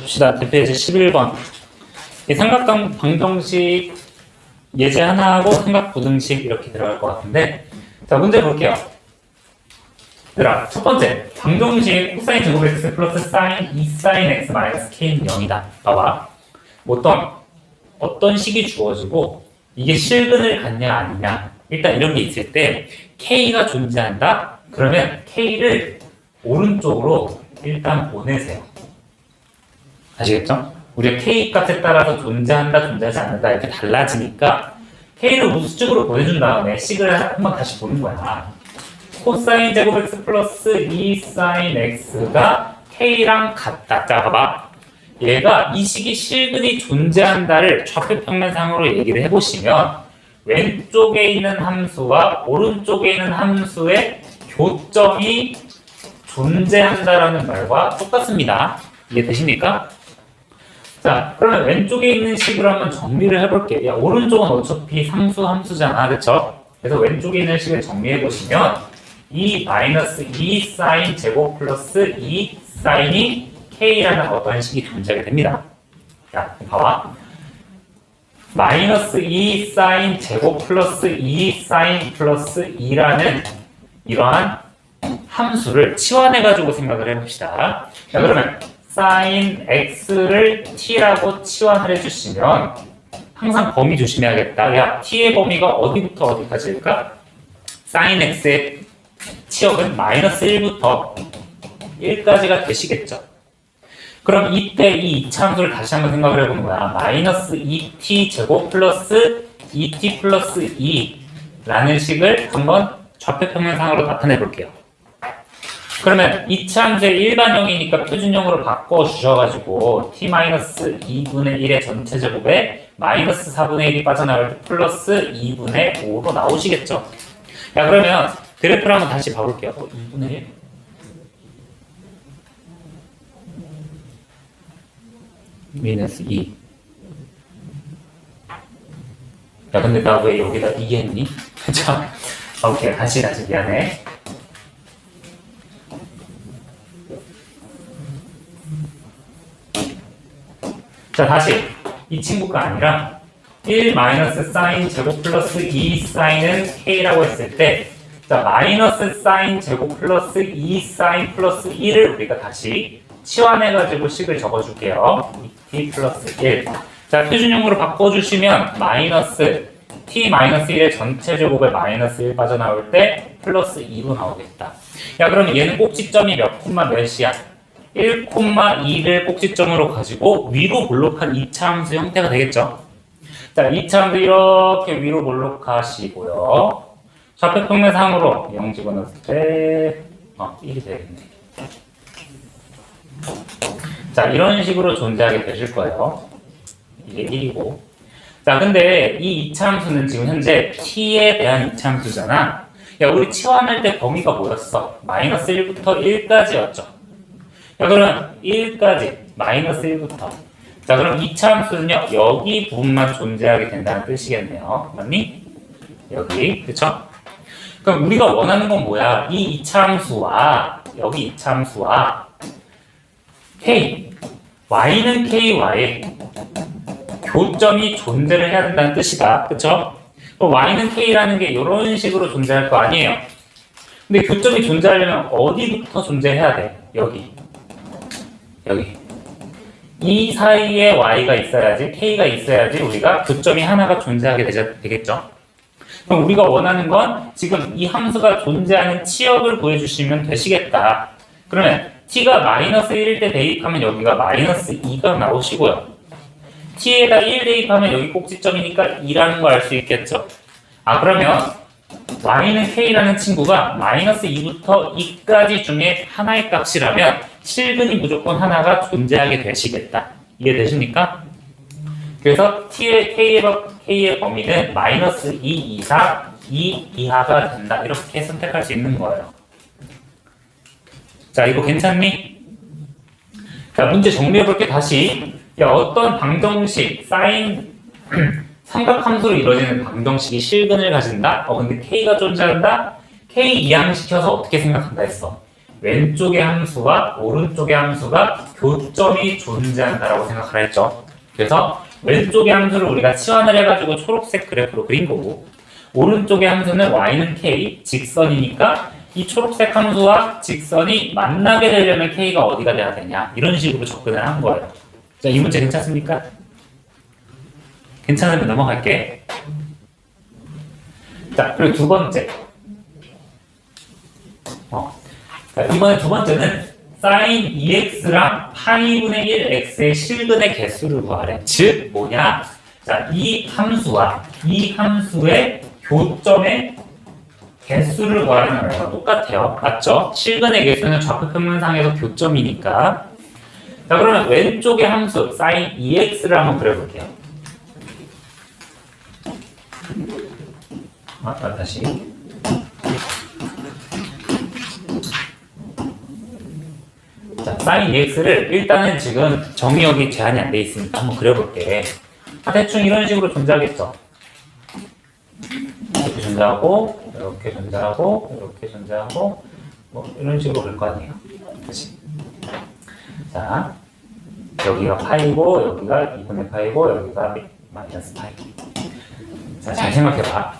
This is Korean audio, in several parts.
봅시다. 대표예제 11번. 이 삼각 방정식 예제 하나하고 삼각 부등식 이렇게 들어갈 것 같은데, 자, 문제 볼게요. 얘들아, 첫 번째, 방정식 코사인 제곱 x 플러스 사인 2 사인 x 마이너스 k는 0이다. 봐봐. 어떤 식이 주어지고 이게 실근을 갖냐 아니냐. 일단 이런 게 있을 때 k가 존재한다. 그러면 k를 오른쪽으로 일단 보내세요. 아시겠죠? 우리가 k 값에 따라서 존재한다, 존재하지 않는다 이렇게 달라지니까 k를 우측으로 보내준 다음에 식을 한번 다시 보는 거야. 코사인 제곱 x 플러스 2 사인 x가 k랑 같다. 자, 봐봐. 얘가 이 식이 실근이 존재한다를 좌표평면상으로 얘기를 해보시면 왼쪽에 있는 함수와 오른쪽에 있는 함수의 교점이 존재한다라는 말과 똑같습니다. 이해되십니까? 자, 그러면 왼쪽에 있는 식으로 한번 정리를 해볼게요. 야, 오른쪽은 어차피 상수 함수잖아, 그쵸? 그래서 왼쪽에 있는 식을 정리해보시면 2 마이너스 2 사인 제곱 플러스 2 사인이 k라는 어떤 식이 존재하게 됩니다. 자, 봐봐. 마이너스 2 사인 제곱 플러스 2 사인 플러스 2라는 이러한 함수를 치환해가지고 생각을 해봅시다. 자, 그러면 사인 x를 t라고 치환을 해주시면 항상 범위 조심해야겠다. 야, t의 범위가 어디부터 어디까지일까? 사인 x의 치역은 마이너스 1부터 1까지가 되시겠죠. 그럼 이때 이 이차함수를 다시 한번 생각을 해보는 거야. 마이너스 2t 제곱 플러스 2t 플러스 2라는 식을 한번 좌표평면상으로 나타내 볼게요. 그러면 이차함수의 일반형이니까 표준형으로 바꿔주셔가지고 t-2분의 1의 전체 제곱에 마이너스 4분의 1이 빠져나올 때 플러스 2분의 5로 나오시겠죠. 야, 그러면 그래프를 한번 다시 봐볼게요. 2분의 1? 마이너스 2. 야, 근데 나 왜 여기다 2 했니? 그쵸? 오케이, 다시 미안해. 자, 다시 이 친구가 아니라 1 마이너스 사인 제곱 플러스 2 사인은 k라고 했을 때, 자, 마이너스 사인 제곱 플러스 2 사인 플러스 1을 우리가 다시 치환해가지고 식을 적어줄게요. t 플러스 1. 자, 표준형으로 바꿔주시면 마이너스 t 마이너스 1의 전체 제곱에 마이너스 1 빠져나올 때 플러스 2로 나오겠다. 야, 그럼 얘는 꼭지점이 몇 콤마 몇이야? 1,2를 꼭지점으로 가지고 위로 볼록한 2차 함수 형태가 되겠죠. 자, 2차 함수 이렇게 위로 볼록하시고요. 좌표평면상으로 0 집어넣을 때 1이 되겠네. 자, 이런 식으로 존재하게 되실 거예요. 이게 1이고. 자, 근데 이 이차함수는 지금 현재 t에 대한 이차함수잖아. 야, 우리 치환할 때 범위가 뭐였어? 마이너스 1부터 1까지였죠. 야, 그럼 1까지, 마이너스 1부터. 자, 그럼 이차함수는요, 여기 부분만 존재하게 된다는 뜻이겠네요. 맞니? 여기, 그쵸? 그럼 우리가 원하는 건 뭐야? 이 이차함수와, 여기 이차함수와, k, y는 ky의 교점이 존재를 해야 된다는 뜻이다. 그쵸? y는 k라는 게 이런 식으로 존재할 거 아니에요. 근데 교점이 존재하려면 어디부터 존재해야 돼? 여기. 이 사이에 y가 있어야지, k가 있어야지 우리가 교점이 하나가 존재하게 되겠죠? 그럼 우리가 원하는 건 지금 이 함수가 존재하는 치역을 구해주시면 되시겠다. 그러면 t가 마이너스 1일 때 대입하면 여기가 마이너스 2가 나오시고요. t에다 1 대입하면 여기 꼭지점이니까 2라는 거 알 수 있겠죠. 아, 그러면 y는 k라는 친구가 마이너스 2부터 2까지 중에 하나의 값이라면 실근이 무조건 하나가 존재하게 되시겠다. 이해되십니까? 그래서 k의 범위는 마이너스 2 이상 2 이하가 된다. 이렇게 선택할 수 있는 거예요. 자, 이거 괜찮니? 자, 문제 정리해볼게, 다시. 야, 어떤 방정식, 사인, 삼각함수로 이루어지는 방정식이 실근을 가진다? 근데 k가 존재한다? k 이항시켜서 어떻게 생각한다 했어? 왼쪽의 함수와 오른쪽의 함수가 교점이 존재한다라고 생각하라 했죠. 그래서 왼쪽의 함수를 우리가 치환을 해가지고 초록색 그래프로 그린 거고, 오른쪽의 함수는 y는 k, 직선이니까 이 초록색 함수와 직선이 만나게 되려면 k가 어디가 돼야 되냐, 이런 식으로 접근을 한 거예요. 자, 이 문제 괜찮습니까? 괜찮으면 넘어갈게. 자, 그리고 두 번째. 자, 이번에 두 번째는 sin 2x랑 파이분의 1x의 실근의 개수를 구하래. 즉 뭐냐? 자, 이 함수와 이 함수의 교점의 개수를 구하는 거랑 똑같아요. 맞죠? 실근의 개수는 좌표평면상에서 교점이니까. 자, 그러면 왼쪽의 함수 sin 2x를 한번 그려볼게요. 다시. 자, sin 2x를 일단은 지금 정의역이 제한이 안 돼 있으니까 한번 그려볼게. 대충 이런 식으로 존재하겠죠. 이렇게 존재하고, 이렇게 존재하고, 이렇게 존재하고, 뭐 이런 식으로 그릴 거 아니에요. 그치? 자, 여기가 파이고, 여기가 2분의 파이고, 여기가 마이너스 파이. 자, 잘 생각해봐.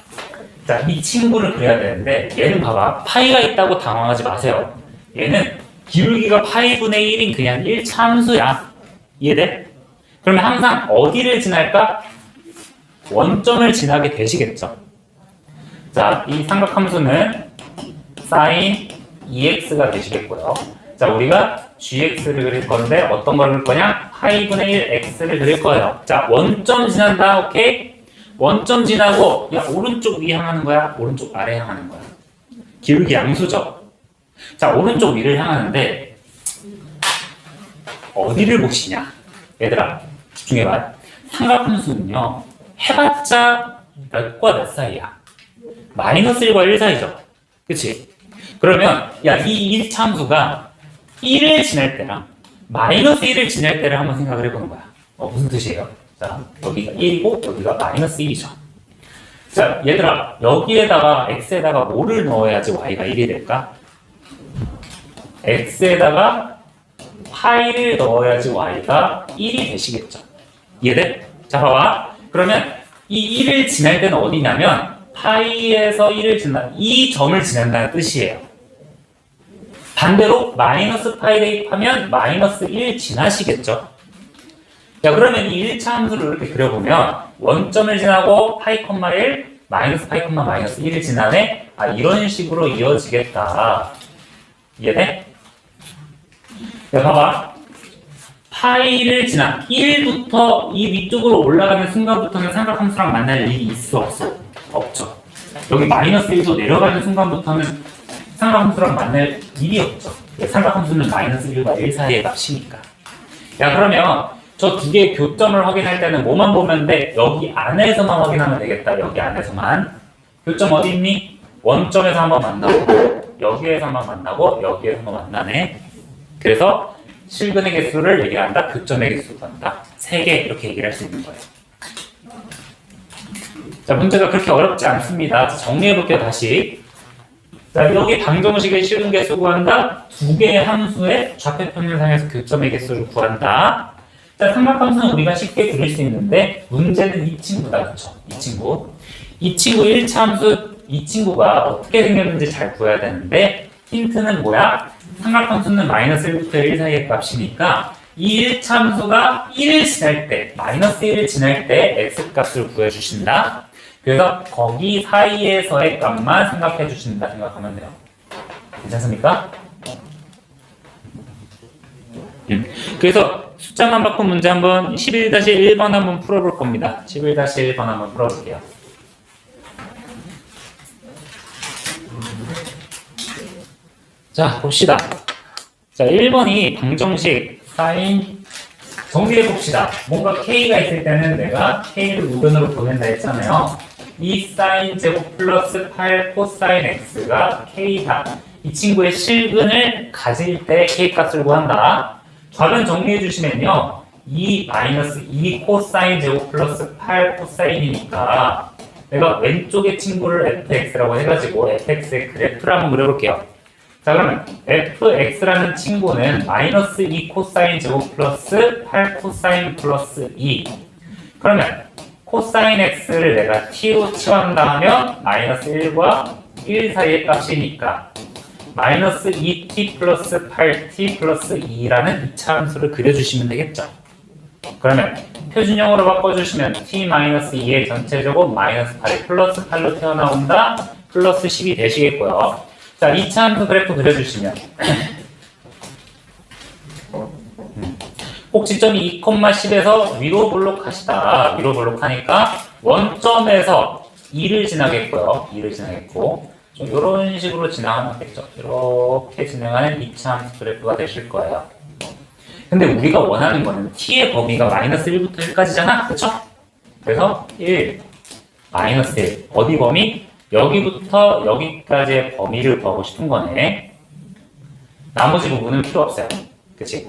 자, 이 친구를 그려야 되는데, 얘는 봐봐. 파이가 있다고 당황하지 마세요. 얘는 기울기가 파이분의 1인 그냥 1차 함수야. 이해돼? 그러면 항상 어디를 지날까? 원점을 지나게 되시겠죠. 자, 이 삼각함수는 sin 2x가 되시겠고요. 자, 우리가 gx를 그릴 건데 어떤 걸 그릴 거냐? 파이분의 1 x를 그릴 거예요. 자, 원점 지난다. 오케이? 원점 지나고, 야, 오른쪽 위 향하는 거야? 오른쪽 아래 향하는 거야? 기울기 양수죠? 자, 오른쪽 위를 향하는데 어디를 보시냐? 얘들아, 집중해봐. 삼각함수는요, 해봤자 몇과 몇 사이야? 마이너스 1과 1 사이죠? 그치? 그러면 야, 이 1차 함수가 1을 지날 때랑 마이너스 1을 지날 때를 한번 생각을 해보는 거야. 무슨 뜻이에요? 자, 여기가 1이고 여기가 마이너스 1이죠. 자, 얘들아, 여기에다가 x에다가 뭐를 넣어야지 y가 1이 될까? x에다가 파이를 넣어야지 y가 1이 되시겠죠. 이해돼? 자, 봐봐. 그러면 이 1을 지날 때는 어디냐면 파이에서 1을 지나, 이 점을 지난다는 뜻이에요. 반대로 마이너스 파이 대입하면 마이너스 1 지나시겠죠. 자, 그러면 이 1차 함수를 이렇게 그려보면 원점을 지나고 파이, 1, 마이너스 파이, 마이너스 1을 지나네. 아, 이런 식으로 이어지겠다. 이해돼? 자, 봐봐. 파이를 지나 1부터 이 위쪽으로 올라가는 순간부터는 삼각함수랑 만날 일이 있어, 없어? 없죠. 여기 마이너스 1도 내려가는 순간부터는 삼각함수랑 만날 일이 없죠. 삼각함수는 마이너스 1과 1 사이의 값이니까. 야, 그러면 저 두 개의 교점을 확인할 때는 뭐만 보면 돼? 여기 안에서만 확인하면 되겠다. 여기 안에서만. 교점 어디 있니? 원점에서 한번 만나고, 여기에서 한번 만나고, 여기에서 한번 만나네. 그래서 실근의 개수를 얘기한다. 교점의 개수를 한다. 3개 이렇게 얘기를 할 수 있는 거예요. 자, 문제가 그렇게 어렵지 않습니다. 정리해볼게요, 다시. 자, 여기 방정식의 실근 개수 구한다. 두 개의 함수의 좌표평면상에서 교점의 개수를 구한다. 자, 삼각함수는 우리가 쉽게 그릴 수 있는데 문제는 이 친구다. 그렇죠? 이 친구 1차 함수, 이 친구가 어떻게 생겼는지 잘 구해야 되는데 힌트는 뭐야? 삼각함수는 마이너스 1부터 1 사이의 값이니까 이 1차 함수가 1을 지날 때, 마이너스 1을 지날 때 x값을 구해주신다. 그래서 거기 사이에서의 값만 생각해 주신다 생각하면 돼요. 괜찮습니까? 그래서 숫자만 바꾼 문제 한번 11-1번 한번 풀어볼 겁니다. 11-1번 한번 풀어볼게요. 자, 봅시다. 자, 1번이 방정식 sin 정리해 봅시다. 뭔가 k가 있을 때는 내가 k를 우변으로 보낸다 했잖아요. 2 sin 제곱 플러스 8 코사인 x가 k다. 이 친구의 실근을 가질 때 k 값을 구한다. 좌변 정리해 주시면요. 2 마이너스 2 코사인 제곱 플러스 8 코사인이니까 내가 왼쪽의 친구를 fx라고 해가지고 fx의 그래프를 한번 그려볼게요. 자, 그러면 fx라는 친구는 마이너스 2 코사인 제곱 플러스 8 코사인 플러스 2. 그러면 코사인 x를 내가 t로 치환한다 하면 마이너스 1과 1 사이의 값이니까 마이너스 2t 플러스 8t 플러스 2라는 2차 함수를 그려주시면 되겠죠. 그러면 표준형으로 바꿔주시면 t 마이너스 2의 전체 제곱 마이너스 8이 플러스 8로 튀어나온다. 플러스 10이 되시겠고요. 자, 2차 함수 그래프 그려주시면 꼭지점이 2,10에서 위로 볼록하시다. 위로 볼록하니까 원점에서 2를 지나겠고요. 2를 지나겠고 좀 이런 식으로 진행하면 되겠죠. 이렇게 진행하는 2차 함수 그래프가 되실 거예요. 근데 우리가 원하는 거는 t의 범위가 마이너스 1부터 1까지잖아. 그쵸? 그래서 1, 마이너스 1. 어디 범위? 여기부터 여기까지의 범위를 구하고 싶은 거네. 나머지 부분은 필요 없어요. 그치?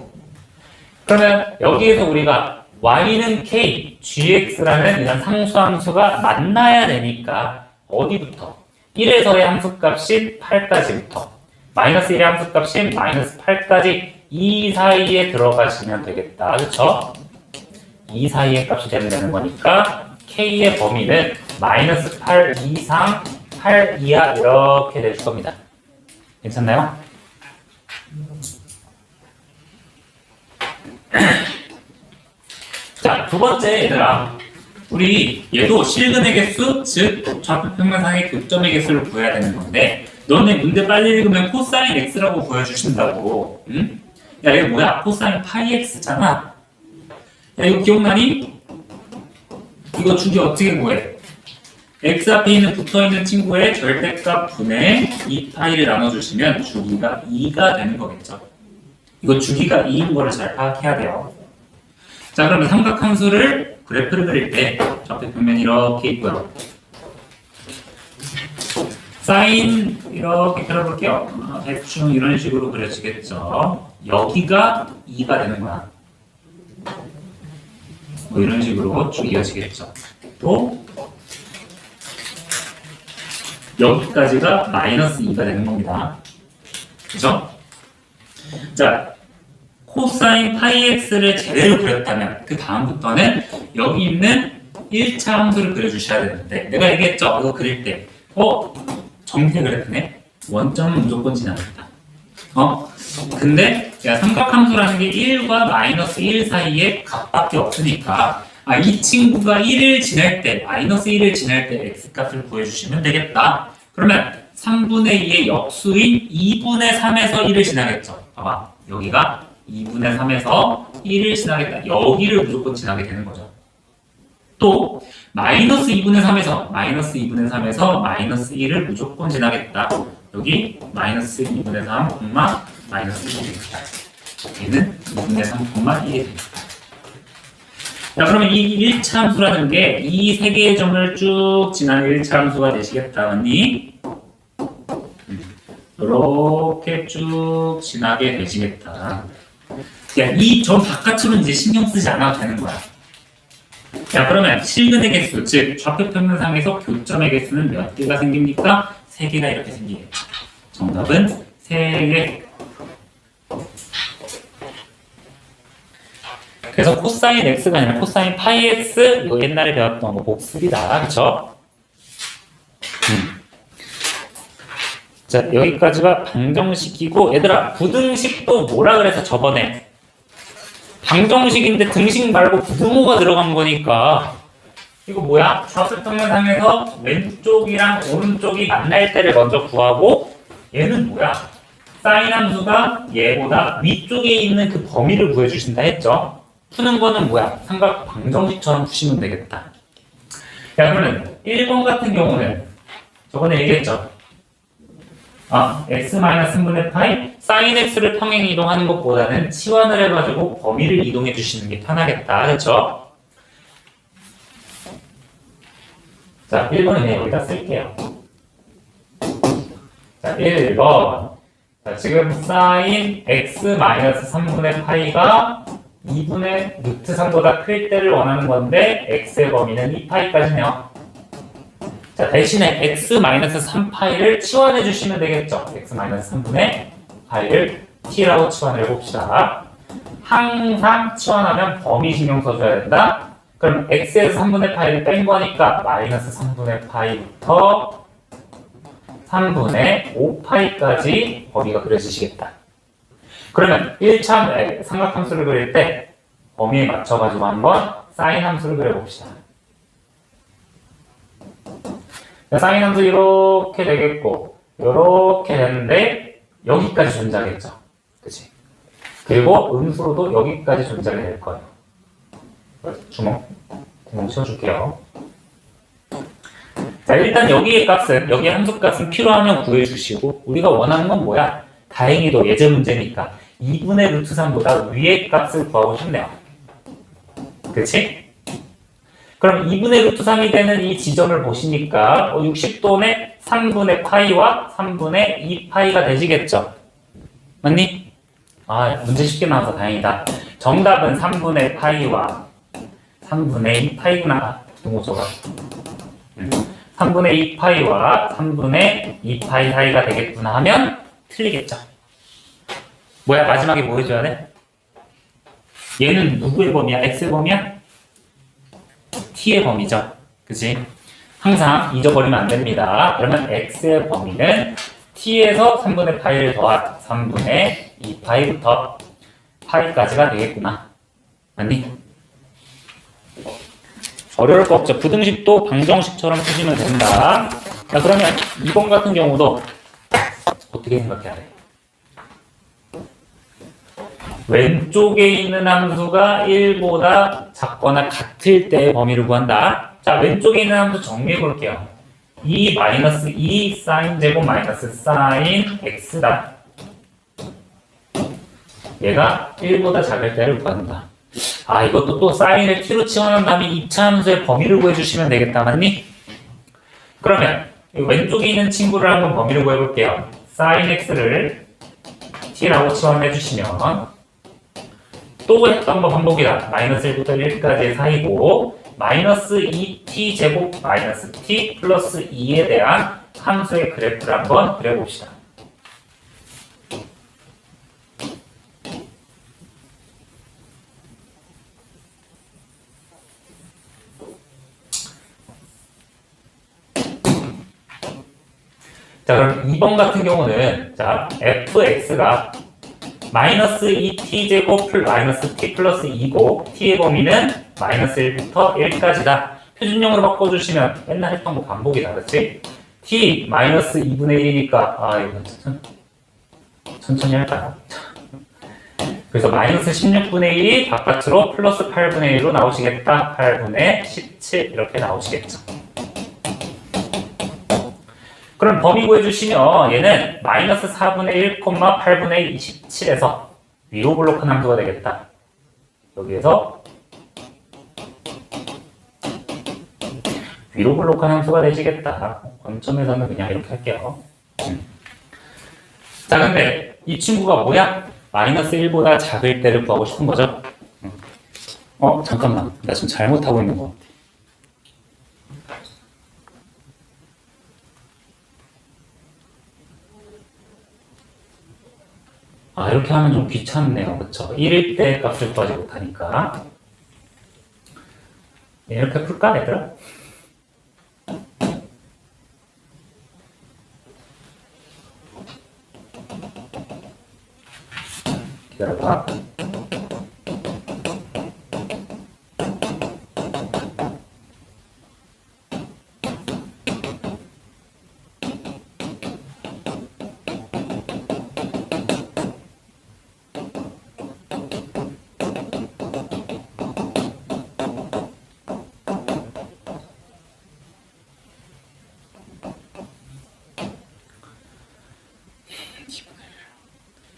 그러면 여기에서 우리가 y는 k, gx라는 이런 상수함수가 만나야 되니까 어디부터? 1에서의 함수값인 8까지부터 마이너스 1의 함수값인 마이너스 8까지 이 사이에 들어가시면 되겠다. 그쵸? 이 사이의 값이 되는 거니까 k의 범위는 마이너스 8 이상 8 이하 이렇게 될 겁니다. 괜찮나요? 자, 두 번째 얘들아, 우리 얘도 실근의 개수, 즉 좌표평면상의 교점의 개수를 구해야 되는 건데 너네 문제 빨리 읽으면 코사인 x라고 보여주신다고. 응? 야, 이거 뭐야? 코사인 파이 x잖아. 야, 이거 기억나니? 이거 주기 어떻게 구해? x 앞에 있는 붙어있는 친구의 절대값 분의 2파이를 나눠주시면 주기가 2가 되는 거겠죠. 이거 주기가 2인 거를 잘 파악해야 돼요. 자, 그러면 삼각함수를 그래프를 그릴 때 좌표평면 이렇게 있고요. 사인 이렇게 그려볼게요. 대충 이런 식으로 그려지겠죠. 여기가 2가 되는 거야. 뭐 이런 식으로 쭉 이어지겠죠. 또 여기까지가 마이너스 2가 되는 겁니다. 그죠? 자, 코사인 파이 x를 제대로 그렸다면 그 다음부터는 여기 있는 1차 함수를 그려주셔야 되는데 내가 얘기했죠? 이거 그릴 때 정규 그래프네? 원점은 무조건 지나간다. 근데 삼각함수라는 게 1과 마이너스 1 사이에 값밖에 없으니까 이 친구가 1을 지날 때, 마이너스 1을 지날 때 x값을 구해주시면 되겠다. 그러면 3분의 2의 역수인 2분의 3에서 1을 지나겠죠. 봐봐, 여기가 2분의 3에서 1을 지나겠다. 여기를 무조건 지나게 되는 거죠. 또 마이너스 2분의 3에서 마이너스 1을 무조건 지나겠다. 여기 마이너스 2분의 3, 마이너스 1이겠다. 얘는 2분의 3, 1이 됩니다. 자, 그러면 이 1차 함수라는 게 이 세 개의 점을 쭉 지나는 1차 함수가 되시겠다. 맞니? 이렇게 쭉 지나게 되시겠다. 이 점 바깥으로는 이제 신경 쓰지 않아도 되는 거야. 자, 그러면 실근의 개수, 즉 좌표평면상에서 교점의 개수는 몇 개가 생깁니까? 3개가 이렇게 생기겠죠. 정답은 3개. 그래서 코사인 x가 아니라 코사인 파이 x, 이거 옛날에 배웠던 거 복습이다. 그쵸? 자, 여기까지가 방정식이고, 얘들아, 부등식도 뭐라 그래서 저번에 방정식인데 등식 말고 부등호가 들어간 거니까 이거 뭐야? 좌표평면상에서 왼쪽이랑 오른쪽이 만날 때를 먼저 구하고 얘는 뭐야? 사인 함수가 얘보다 위쪽에 있는 그 범위를 구해주신다 했죠? 푸는 거는 뭐야? 삼각 방정식처럼 푸시면 되겠다. 자, 그러면 1번 같은 경우는 저번에 얘기했죠? x-3분의 파이 사인 x를 평행 이동하는 것보다는 치환을 해가지고 범위를 이동해 주시는 게 편하겠다. 그렇죠? 자, 1번은 여기다 쓸게요. 자, 1번. 자, 지금 사인 x-3분의 파이가 2분의 루트 3보다 클 때를 원하는 건데 x의 범위는 2파이까지네요. 자, 대신에 x-3파이를 치환해 주시면 되겠죠. x-3분의 파이를 t라고 치환을 해봅시다. 항상 치환하면 범위 신경 써줘야 된다. 그럼 x에서 3분의 파이를 뺀 거니까 마이너스 3분의 파이부터 3분의 5파이까지 범위가 그려지시겠다. 그러면 1차 삼각함수를 그릴 때 범위에 맞춰가지고 한번 사인 함수를 그려봅시다. 사인 함수 이렇게 되겠고 이렇게 되는데 여기까지 존재하겠죠. 그치? 그리고 음수로도 여기까지 존재가 될 거예요. 구멍 채워줄게요. 자, 일단 여기의 값은, 여기 함수 값은 필요하면 구해주시고, 우리가 원하는 건 뭐야? 다행히도 예제 문제니까 2분의 루트 3보다 위의 값을 구하고 싶네요. 그치? 그럼 2분의 루트 3이 되는 이 지점을 보시니까 60도의 3분의 파이와 3분의 2파이가 되시겠죠? 맞니? 아, 문제 쉽게 나와서 다행이다. 정답은 3분의 파이와 3분의 2파이구나. 등호소가. 3분의 2파이와 3분의 2파이 사이가 되겠구나 하면 틀리겠죠. 뭐야, 마지막에 뭐 해줘야 돼? 얘는 누구의 범위야? x의 범위야? t의 범위죠. 그치? 항상 잊어버리면 안 됩니다. 그러면 x의 범위는 t에서 3분의 파이를 더한 3분의 2파이부터 파이까지가 되겠구나. 맞니? 어려울 거 없죠. 부등식도 방정식처럼 푸시면 된다. 자, 그러면 2번 같은 경우도 어떻게 생각해야 돼? 왼쪽에 있는 함수가 1보다 작거나 같을 때 범위를 구한다. 자, 왼쪽에 있는 함수 정리해 볼게요. 2 마이너스 2 사인 제곱 마이너스 사인 x다. 얘가 1보다 작을 때를 구한다. 아, 이것도 또 사인을 t로 치환한 다음에 2차 함수의 범위를 구해주시면 되겠다. 맞니? 그러면 왼쪽에 있는 친구를 한번 범위를 구해볼게요. 사인 x를 t라고 치환해주시면 또 했던 거 반복이다. 마이너스 1부터 1까지의 사이고 마이너스 2t 제곱 마이너스 t 플러스 2에 대한 함수의 그래프를 한번 그려봅시다. 자, 그럼 2번 같은 경우는 자, fx가 마이너스 2t 제곱 마이너스 t 플러스 2고 t의 범위는 마이너스 1부터 1까지다. 표준형으로 바꿔주시면 맨날 했던 거 반복이다. 그렇지? t 마이너스 2분의 1이니까 아, 이거 천천히 할까요? 그래서 마이너스 16분의 1이 바깥으로 플러스 8분의 1로 나오시겠다. 8분의 17 이렇게 나오시겠죠. 그럼 범위 구해주시면 얘는 마이너스 4분의 1, 8분의 27에서 위로 블록한 함수가 되겠다. 여기에서 위로 블록한 함수가 되시겠다. 원점에서는 그냥 이렇게 할게요. 자, 근데 이 친구가 뭐야? 마이너스 1보다 작을 때를 구하고 싶은 거죠. 잠깐만. 나 지금 잘못하고 있는 거 같아. 아, 이렇게 하면 좀 귀찮네요. 그쵸? 1일 때 값을 구하지 못하니까. 이렇게 풀까, 얘들아? 기다려봐.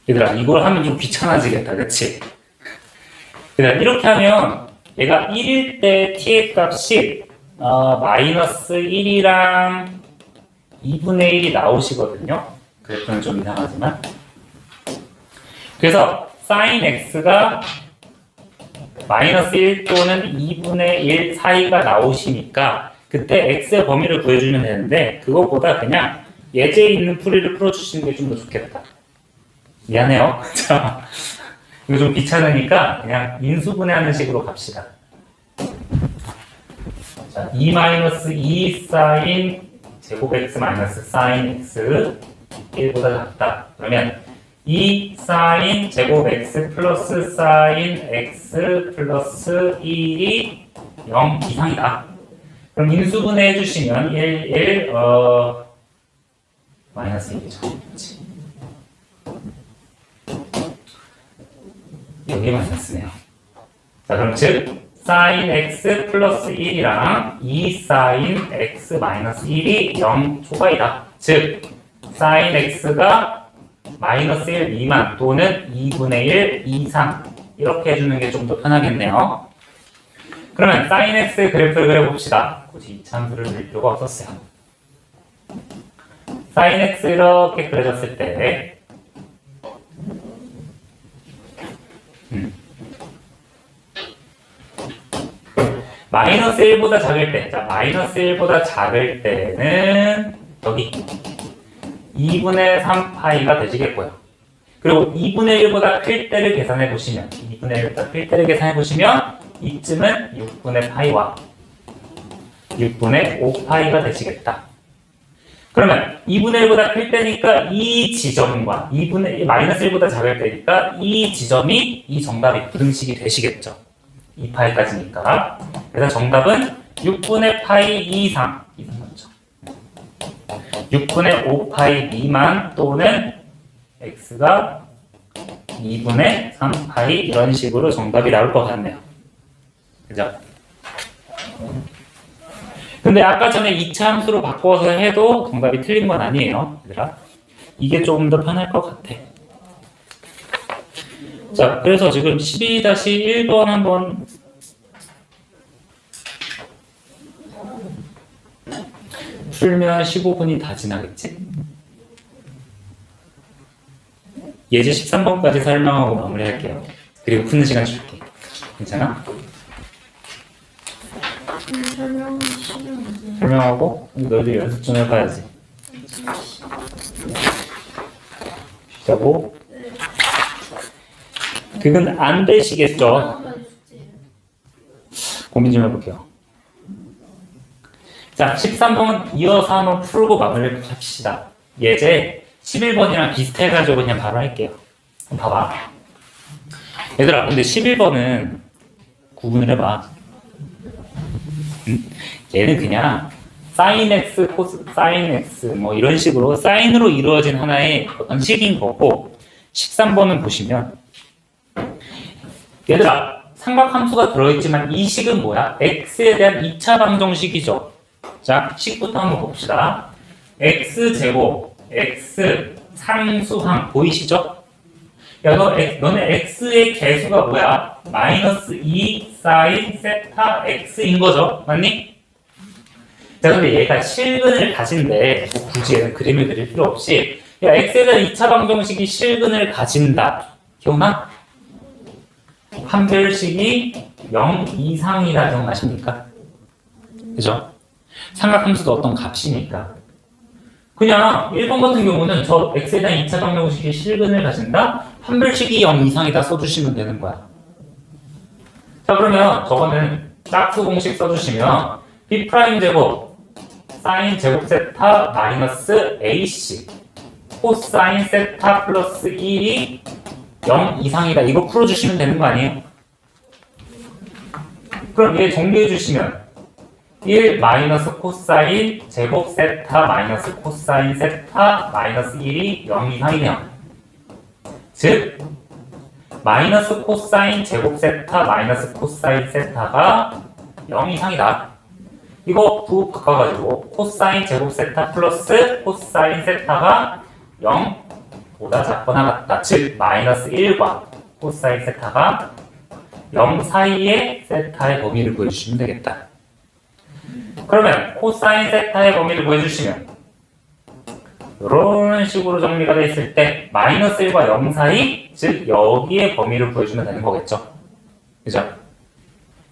얘들아, 이걸 하면 좀 귀찮아지겠다. 그치? 얘들아, 이렇게 하면 얘가 1일 때 t의 값이 마이너스 1이랑 2분의 1이 나오시거든요. 그래프는 좀 이상하지만. 그래서 sin x가 마이너스 1 또는 2분의 1 사이가 나오시니까 그때 x의 범위를 구해주면 되는데 그것보다 그냥 예제에 있는 풀이를 풀어주시는 게 좀 더 좋겠다. 미안해요. 이거 좀 귀찮으니까 그냥 인수분해하는 식으로 갑시다. 자, 2-2 사인 제곱 x 마이너스 사인 x 1보다 작다. 그러면 2 사인 제곱 x 플러스 사인 x 플러스 1이 0 이상이다. 그럼 인수분해 해주시면 1, 마이너스 1이죠. 여기 마이너스네요. 자, 그럼 즉 사인 x 플러스 1이랑 2 사인 x 마이너스 1이 0 초과이다. 즉 사인 x가 마이너스 1 미만 또는 2분의 1 이상 이렇게 해주는 게 좀 더 편하겠네요. 그러면 사인 x 그래프를 그려봅시다. 굳이 이 참수를 넣을 필요가 없었어요. 사인 x 이렇게 그려졌을 때 마이너스 1보다 작을 때, 자, 마이너스 1보다 작을 때는 여기 2분의 3파이가 되시겠고요. 그리고 2분의 1보다 클 때를 계산해 보시면, 2분의 1보다 클 때를 계산해 보시면 이쯤은 6분의 파이와 6분의 5파이가 되시겠다. 그러면 2분의 1보다 클 때니까 이 지점과 마이너스 1보다 작을 때니까 이 지점이 이 정답의 부등식이 되시겠죠. 2파이까지니까. 그래서 정답은 6분의 파이 이상 맞죠? 6분의 5파이 미만 또는 x가 2분의 3파이 이런 식으로 정답이 나올 것 같네요. 그죠? 근데 아까 전에 2차 함수로 바꿔서 해도 정답이 틀린 건 아니에요. 얘들아. 이게 조금 더 편할 것 같아. 자, 그래서 지금 12-1번 한번 풀면 15분이 다 지나겠지? 예제 13번까지 설명하고 마무리할게요. 그리고 푸는 시간 줄게. 괜찮아? 설명하고 너희들 연습 좀 해봐야지. 쉬자고. 그건 안 되시겠죠? 고민 좀 해볼게요. 자, 13번 이어서 한번 풀고 마무리를 합시다. 예제 11번이랑 비슷해가지고 그냥 바로 할게요. 봐봐. 얘들아, 근데 11번은 구분을 해봐. 얘는 그냥 사인 x, 코스, 사인 x 뭐 이런 식으로 사인으로 이루어진 하나의 어떤 식인 거고 13번은 보시면 얘들아, 삼각함수가 들어있지만 이 식은 뭐야? x에 대한 2차 방정식이죠. 자, 식부터 한번 봅시다. x제곱, x 상수항 보이시죠? 야, 너네 x의 개수가 뭐야? 마이너스 2 사인 세타 x인 거죠. 맞니? 자, 근데 얘가 실근을 가진데 뭐 굳이 얘는 그림을 그릴 필요 없이 야, x에 대한 2차 방정식이 실근을 가진다. 기억나? 판별식이 0 이상이라 기억나십니까? 그죠? 삼각함수도 어떤 값이니까. 그냥 1번 같은 경우는 저 x에 대한 2차 방정식이 실근을 가진다? 판별식이 0 이상이다 써주시면 되는 거야. 자, 그러면 저거는 짝수 공식 써주시면 b' 제곱 사인 제곱 세타 마이너스 ac 코사인 세타 플러스 1이 0 이상이다. 이거 풀어주시면 되는 거 아니에요? 그럼 얘 정리해 주시면 1 마이너스 코사인 제곱 세타 마이너스 코사인 세타 마이너스 1이 0 이상이네요. 즉 마이너스 코사인 제곱 세타 마이너스 코사인 세타가 0 이상이다. 이거 부호 바꿔가지고 코사인 제곱 세타 플러스 코사인 세타가 0보다 작거나 같다. 즉 마이너스 1과 코사인 세타가 0 사이의 세타의 범위를 구해주시면 되겠다. 그러면 코사인 세타의 범위를 구해주시면 이런 식으로 정리가 되어 있을 때 마이너스 1과 0 사이, 즉 여기에 범위를 구해주면 되는 거겠죠. 그죠?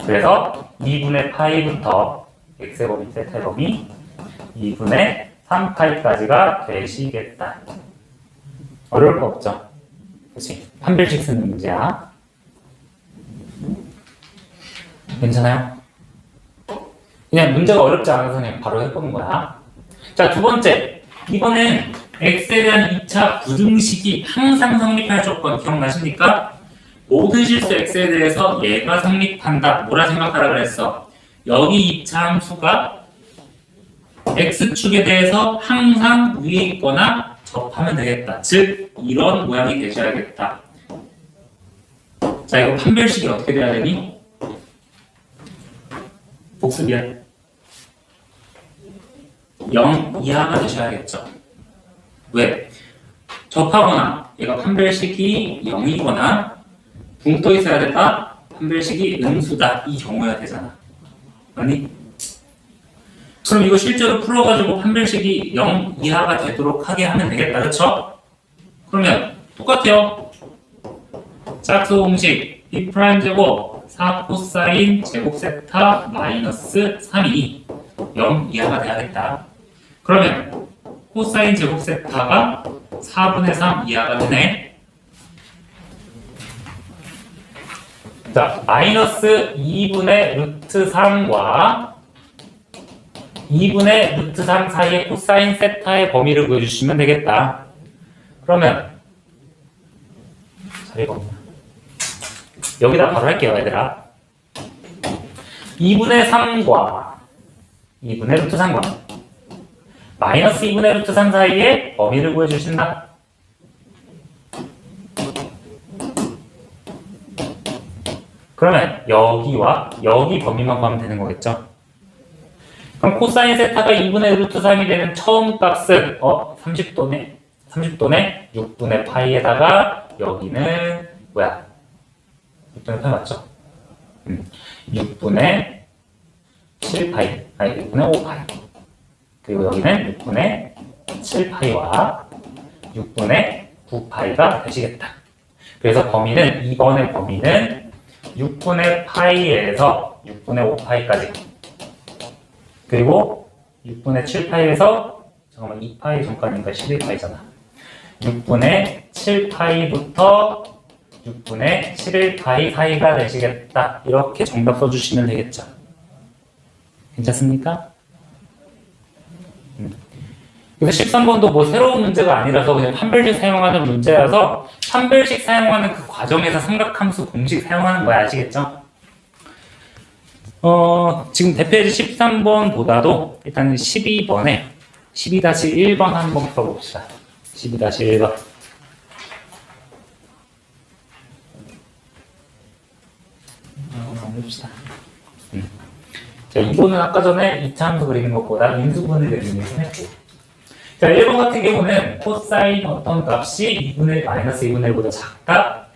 그래서 2분의 파이부터 x의 범위, 세타의 범위 2분의 3파이까지가 되시겠다. 어려울 거 없죠? 그치? 판별식 쓰는 문제야. 괜찮아요? 그냥 문제가 어렵지 않아서 그냥 바로 해보는 거야. 자, 두 번째. 이번엔 x에 대한 2차 부등식이 항상 성립할 조건 기억나십니까? 모든 실수 x에 대해서 얘가 성립한다. 뭐라 생각하라 그랬어? 여기 2차 함수가 x축에 대해서 항상 위에 있거나 접하면 되겠다. 즉, 이런 모양이 되셔야겠다. 자, 이거 판별식이 어떻게 돼야 되니? 복습이야. 0 이하가 되셔야겠죠. 왜? 접하거나 얘가 판별식이 0이거나 붕 떠 있어야 된다. 판별식이 음수다. 이 경우여야 되잖아. 아니? 그럼 이거 실제로 풀어가지고 판별식이 0 이하가 되도록 하게 하면 되겠다. 그렇죠? 그러면 똑같아요. 짝수 공식 b' 제곱 4 코사인 제곱 세타 마이너스 3이 0 이하가 돼야겠다. 그러면 코사인 제곱 세타가 4분의 3 이하가 되네. 자, 마이너스 2분의 루트 3과 2분의 루트 3 사이의 코사인 세타의 범위를 구해주시면 되겠다. 그러면 자리가 없나? 여기다 바로 할게요, 얘들아. 2분의 3과 2분의 루트 3과 마이너스 2분의 루트 3 사이의 범위를 구해주신다. 그러면 여기와 여기 범위만 구하면 되는 거겠죠? 그럼 코사인 세타가 2분의 루트 3이 되는 처음 값은 30도네? 30도네? 6분의 파이에다가 여기는 뭐야? 6분의 파이 맞죠? 6분의 7파이, 아니 6분의 5파이. 그리고 여기는 6분의 7파이와 6분의 9파이가 되시겠다. 그래서 범위는, 이번의 범위는 6분의 파이에서 6분의 5파이까지. 그리고 6분의 7파이에서, 잠깐만, 2파이 전까지니까 11파이잖아. 6분의 7파이부터 6분의 11파이 사이가 되시겠다. 이렇게 정답 써주시면 되겠죠. 괜찮습니까? 그래서 13번도 뭐 새로운 문제가 아니라서 그냥 판별식 사용하는 문제라서 판별식 사용하는 그 과정에서 삼각함수 공식 사용하는 거야. 아시겠죠? 지금 대표해지 13번보다도 일단 12번에 12-1번 한번 풀어봅시다. 12-1번. 한번 해봅시다. 자, 이거는 아까 전에 2차 함수 그리는 것보다 인수분해 그리는 게 좀 했고. 자, 1번 같은 경우는 코사인 어떤 값이 2분의 마이너스 2분의 1보다 작다.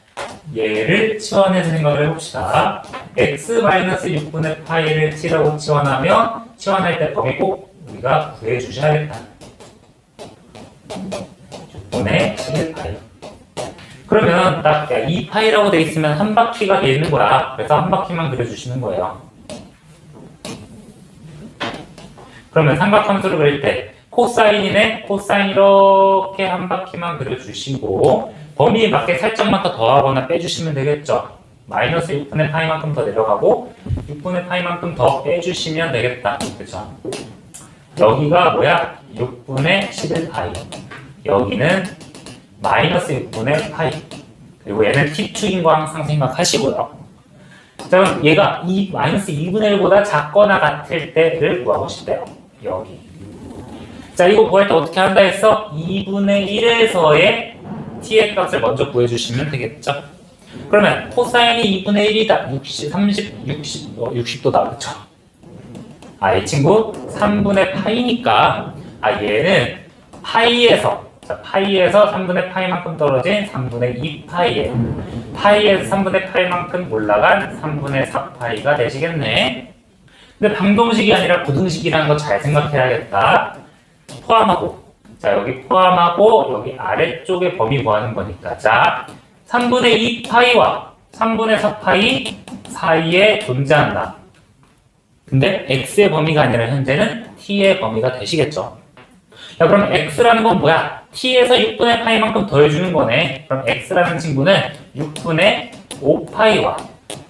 얘를 치환해서 생각을 해봅시다. x 마이너스 6분의 파이를 t라고 치환하면 치환할 때 범위 꼭 우리가 구해 주셔야겠다. 6분의 11파이. 그러면 딱 2파이라고 돼 있으면 한 바퀴가 돼 있는 거야. 그래서 한 바퀴만 그려주시는 거예요. 그러면 삼각함수를 그릴 때 코사인이네? 코사인 이렇게 한 바퀴만 그려주시고 범위에 맞게 살짝만 더 더하거나 빼주시면 되겠죠. 마이너스 6분의 파이만큼 더 내려가고 6분의 파이만큼 더 빼주시면 되겠다. 그죠? 여기가 뭐야? 6분의 11파이. 여기는 마이너스 6분의 파이. 그리고 얘는 t축인 거 항상 생각하시고요. 자, 그럼 얘가 마이너스 2분의 1보다 작거나 같을 때를 구하고 싶대요. 여기. 자, 이거 구할 때 어떻게 한다 했어? 2분의 1에서의 t의 값을 먼저 구해주시면 되겠죠? 그러면 코사인이 2분의 1이다. 60도다. 그렇죠? 이 친구 3분의 파이니까 얘는 파이에서, 자, 파이에서 3분의 파이만큼 떨어진 3분의 2파이에 파이에서 3분의 파이만큼 올라간 3분의 4파이가 되시겠네. 근데 방정식이 아니라 부등식이라는 거 잘 생각해야겠다. 포함하고, 자, 여기 포함하고 여기 아래쪽에 범위 구하는 거니까, 자, 3분의 2파이와 3분의 4파이 사이에 존재한다. 근데 x의 범위가 아니라 현재는 t의 범위가 되시겠죠. 자, 그럼 x라는 건 뭐야? t에서 6분의 파이만큼 더해주는 거네. 그럼 x라는 친구는 6분의 5파이와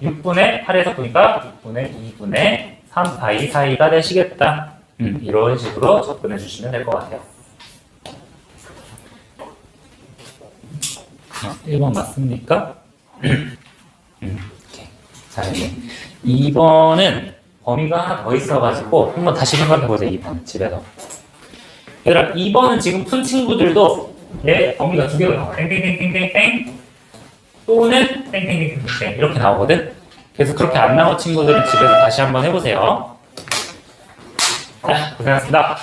6분의 8에서 보니까 6분의 2분의 3파이 사이가 되시겠다. 이런 식으로 접근해 주시면 될 것 같아요. 1번 맞습니까? 자, 이제 2번은 범위가 하나 더 있어가지고 한번 다시 생각해보자. 2번 집에서. 얘들아, 2번은 지금 푼 친구들도 얘 범위가 두 개가 나와. 땡땡땡땡땡땡 또는 땡땡땡땡땡 이렇게 나오거든. 그래서 그렇게 안 나온 친구들은 집에서 다시 한번 해보세요. 자, 고생하셨습니다.